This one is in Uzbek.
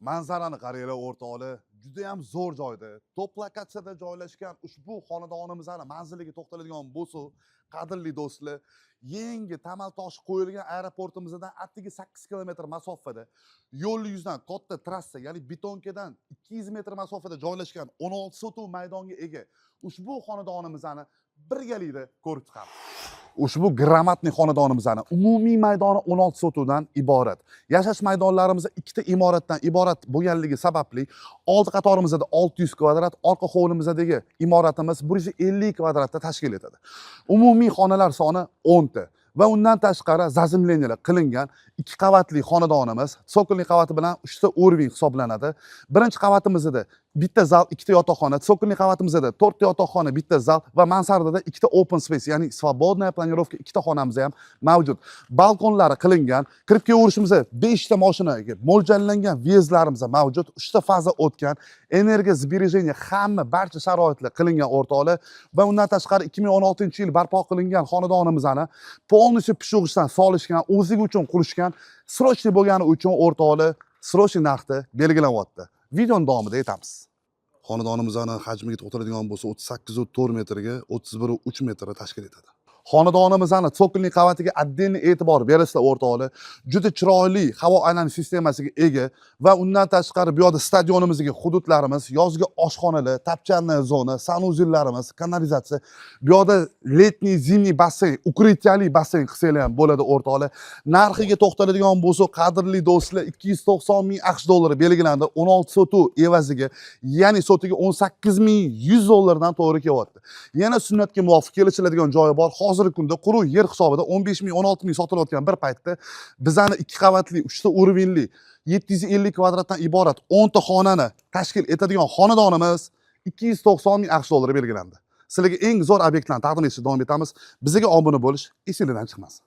Manzarani qaranglar o'rtoqlar, juda ham zo'r joyda, top lokatsiyada joylashgan ushbu xonadonimizni manziliga to'xtaladigan bo'lsa, qadrli do'stlar, yangi tamal toshi qo'yilgan aeroportimizdan atigi 8 kilometr masofada, yo'l yuzidan katta trassa, ya'ni betonkadan 200 metr masofada joylashgan 16 sotuv maydonga ega ushbu xonadonimizni birgalikda ko'rib chiqamiz. Ushbu gramatniy xonadonimizni umumiy maydoni 16 sotuvdan iborat. Yashash maydonlarimiz ikkita imoratdan iborat bo'lganligi sababli old qatorimizda 600 kvadrat, orqa hovlimizdagi imoratimiz 150 kvadratda tashkil etadi. Umumiy xonalar soni 10 ta va undan tashqari zazimleniyalar qilingan 2 qavatli xonadonimiz, sokolli qavati bilan 3 ta o'rving hisoblanadi. Birinchi qavatimizda bitta zal, ikkita yotoqxona, sokolli qavatimizda 4 ta yotoqxona, bitta zal va mansardada ikkita open space, ya'ni svobodnaya planirovka ikkita xonamiz ham mavjud. Balkonlari qilingan, kirib kelaverishimizda 5 ta mashinaga mo'ljallangan vyezlarimiz mavjud, 3 ta faza o'tgan, energiya sberejeniya hamma barcha sharoitlar qilingan o'rtoqlar va undan tashqari 2016-yil barpo qilingan xonadonimizni polностью pishug'ishdan solishgan, o'ziga uchun qurishgan, srochniy bo'lgani uchun o'rtoqlar srochniy narxda belgilanyapti. Videoning davomida aytamiz. Xonadonimizning hajmiga to'xtaladigan bo'lsa, 38,4 metrga 31,3 metr tashkil etadi. Xonadonimizning sokolli qavatiga отдельный e'tibor berasizlar o'rtoqlar. Juda chiroyli havo aylanish sistemasiga ega va undan tashqari bu yerda stadionimizga hududlarimiz, yozgi oshxonalar, tapchanniy zona, sanuzillarimiz, kanalizatsiya, bu yerda letniy, zimniy basseyn, ukrityali basseyn qilsalar ham bo'ladi o'rtoqlar. Narxiga to'xtaladigan bo'lsa, qadrli do'stlar, 290 ming AQSh dollari belgilandi 16 sotuv evaziga, ya'ni sotiga 18.100 dollardan to'g'ri kelyapti. Yana sunnatga muvofiq kelishiladigan joyi bor. Hozirgi kunda quruq yer hisobida 15 ming, 16 ming sotilayotgan bir paytda bizani 2 qavatli, 3 ta o'rvinli 750 kvadratdan iborat 10 ta xonani tashkil etadigan xonadonimiz 290 ming AQSh dollari belgilandi. Sizlarga eng zo'r obyektlarni taqdim etishda davom etamiz. Bizga obuna bo'lish esingizdan chiqmasin.